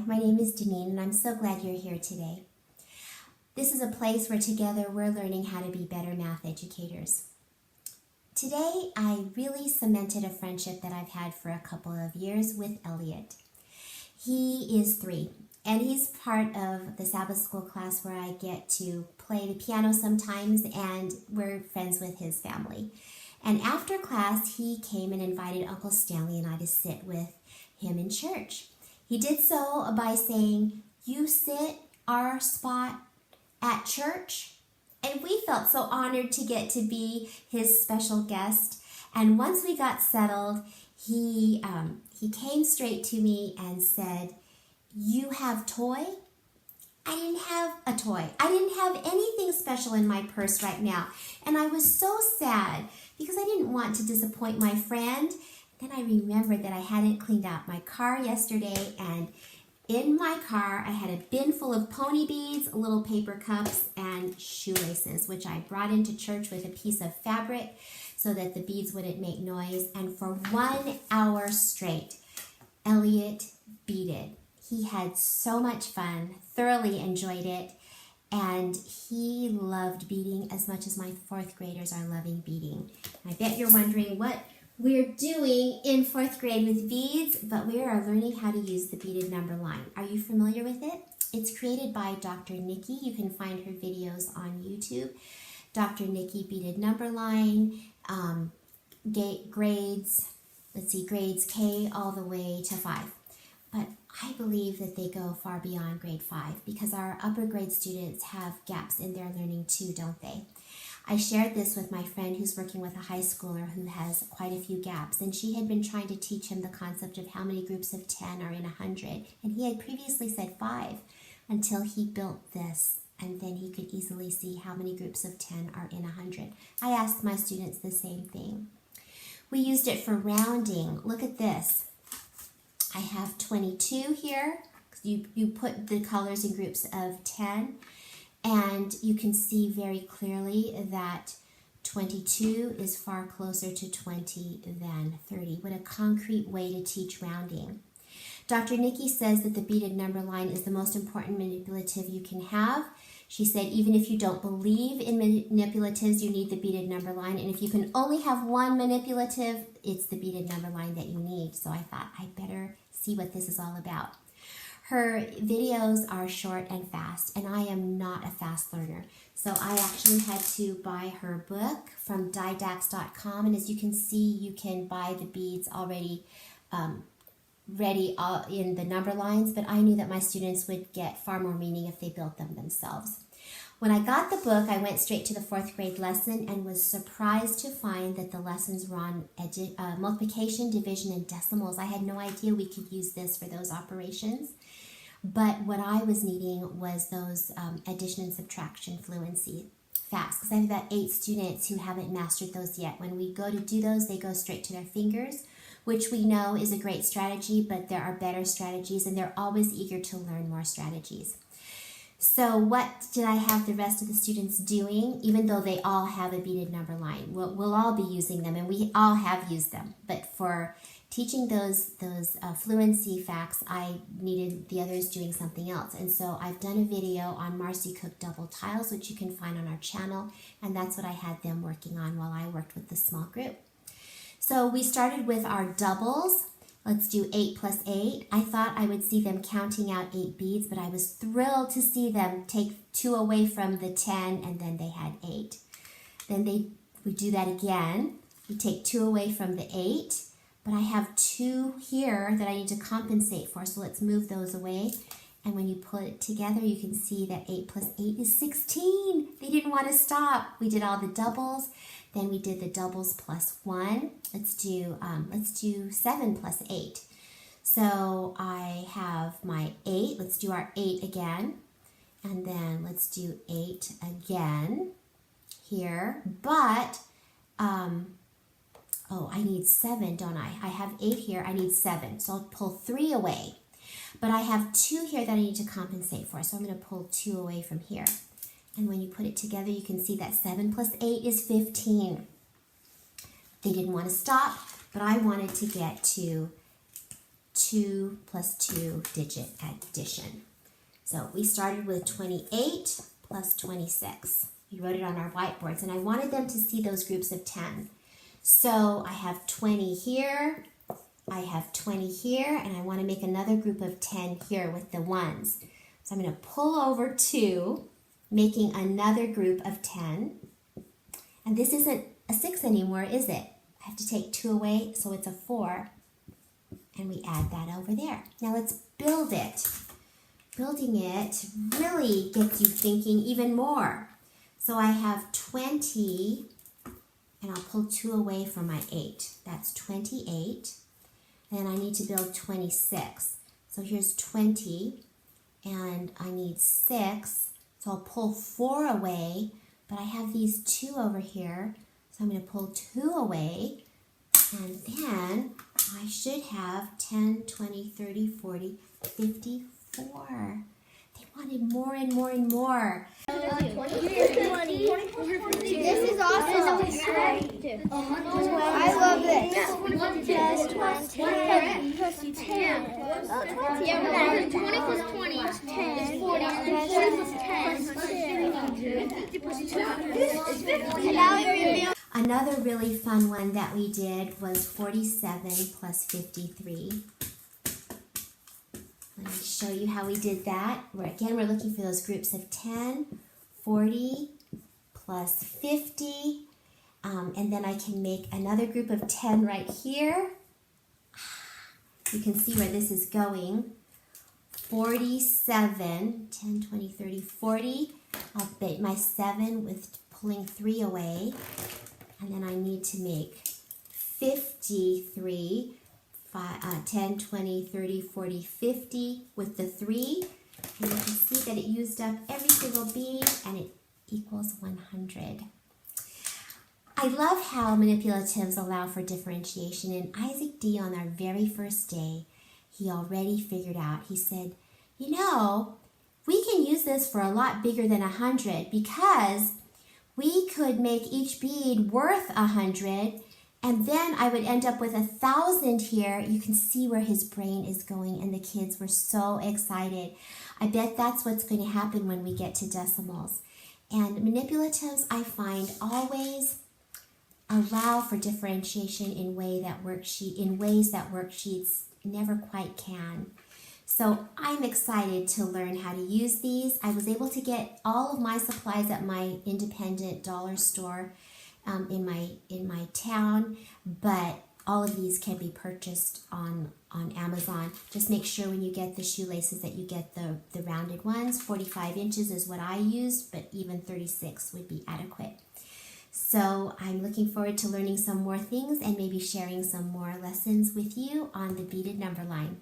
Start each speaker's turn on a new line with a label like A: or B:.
A: my name is Deneen, and I'm so glad you're here today. This is a place where together we're learning how to be better math educators. Today, I really cemented a friendship that I've had for a couple of years with Elliot. He is 3, and he's part of the Sabbath school class where I get to play the piano sometimes, and we're friends with his family. And after class, he came and invited Uncle Stanley and I to sit with him in church. He did so by saying, "You sit our spot at church?" And we felt so honored to get to be his special guest. And once we got settled, he came straight to me and said, "You have toy?" I didn't have a toy. I didn't have anything special in my purse right now. And I was so sad because I didn't want to disappoint my friend. Then I remembered that I hadn't cleaned out my car yesterday, and in my car I had a bin full of pony beads, little paper cups, and shoelaces, which I brought into church with a piece of fabric so that the beads wouldn't make noise. And for 1 hour straight, Elliot beaded. He had so much fun, thoroughly enjoyed it, and he loved beading as much as my 4th graders are loving beading. I bet you're wondering what we're doing in 4th grade with beads, but we are learning how to use the beaded number line. Are you familiar with it? It's created by Dr. Nikki. You can find her videos on YouTube. Dr. Nikki beaded number line, grades K all the way to 5. But I believe that they go far beyond grade 5 because our upper grade students have gaps in their learning too, don't they? I shared this with my friend who's working with a high schooler who has quite a few gaps, and she had been trying to teach him the concept of how many groups of 10 are in 100, and he had previously said 5 until he built this, and then he could easily see how many groups of 10 are in 100. I asked my students the same thing. We used it for rounding. Look at this. I have 22 here. You put the colors in groups of 10. And you can see very clearly that 22 is far closer to 20 than 30. What a concrete way to teach rounding. Dr. Nikki says that the beaded number line is the most important manipulative you can have. She said even if you don't believe in manipulatives, you need the beaded number line. And if you can only have one manipulative, it's the beaded number line that you need. So I thought I better see what this is all about. Her videos are short and fast, and I am not a fast learner. So I actually had to buy her book from didax.com, and as you can see, you can buy the beads already ready in the number lines, but I knew that my students would get far more meaning if they built them themselves. When I got the book, I went straight to the 4th grade lesson and was surprised to find that the lessons were on multiplication, division, and decimals. I had no idea we could use this for those operations. But what I was needing was those addition and subtraction fluency fast, because I have about 8 students who haven't mastered those yet. When we go to do those, they go straight to their fingers, which we know is a great strategy, but there are better strategies, and they're always eager to learn more strategies. So what did I have the rest of the students doing, even though they all have a beaded number line? We'll all be using them, and we all have used them. But for teaching those fluency facts, I needed the others doing something else. And so I've done a video on Marcy Cook double tiles, which you can find on our channel, and that's what I had them working on while I worked with the small group. So we started with our doubles. Let's do 8 plus 8. I thought I would see them counting out 8 beads, but I was thrilled to see them take 2 away from the 10, and then they had 8. Then we do that again. We take 2 away from the 8, but I have 2 here that I need to compensate for, so let's move those away. And when you put it together, you can see that 8 plus 8 is 16. They didn't want to stop. We did all the doubles. Then we did the doubles plus 1. Let's do 7 plus 8. So I have my 8. Let's do our 8 again. And then let's do 8 again here. But, I need 7, don't I? I have 8 here. I need 7. So I'll pull 3 away. But I have 2 here that I need to compensate for. So I'm going to pull 2 away from here. And when you put it together, you can see that 7 plus 8 is 15. They didn't want to stop, but I wanted to get to 2 plus 2 digit addition. So we started with 28 plus 26. We wrote it on our whiteboards, and I wanted them to see those groups of 10. So I have 20 here, I have 20 here, and I want to make another group of 10 here with the ones. So I'm going to pull over 2, making another group of 10. And this isn't a 6 anymore, is it? I have to take 2 away, so it's a 4. And we add that over there. Now let's build it. Building it really gets you thinking even more. So I have 20, and I'll pull 2 away from my 8. That's 28. Then I need to build 26. So here's 20, and I need 6. So I'll pull 4 away, but I have these 2 over here. So I'm going to pull 2 away, and then I should have 10, 20, 30, 40, 54. They wanted more and more and more.
B: This is awesome. I love this. 10 plus 10. Yeah, 20 plus 20 is 10. It's 40. 10 plus 10 plus 2.
A: Another really fun one that we did was 47 plus 53. Let me show you how we did that. We're looking for those groups of 10, 40 plus 50, and then I can make another group of 10 right here. You can see where this is going. 47, 10, 20, 30, 40. I'll bait my 7 with pulling 3 away, and then I need to make 53. 10, 20, 30, 40, 50 with the 3. And you can see that it used up every single bead, and it equals 100. I love how manipulatives allow for differentiation. And Isaac D, on our very first day, he already figured out. He said, you know, we can use this for a lot bigger than 100 because we could make each bead worth 100. And then I would end up with 1,000 here. You can see where his brain is going, and the kids were so excited. I bet that's what's going to happen when we get to decimals. And manipulatives, I find, always allow for differentiation in ways that worksheets never quite can. So I'm excited to learn how to use these. I was able to get all of my supplies at my independent dollar store in my town, but all of these can be purchased on Amazon. Just make sure when you get the shoelaces that you get the rounded ones. 45 inches is what I used, but even 36 would be adequate. So I'm looking forward to learning some more things and maybe sharing some more lessons with you on the beaded number line.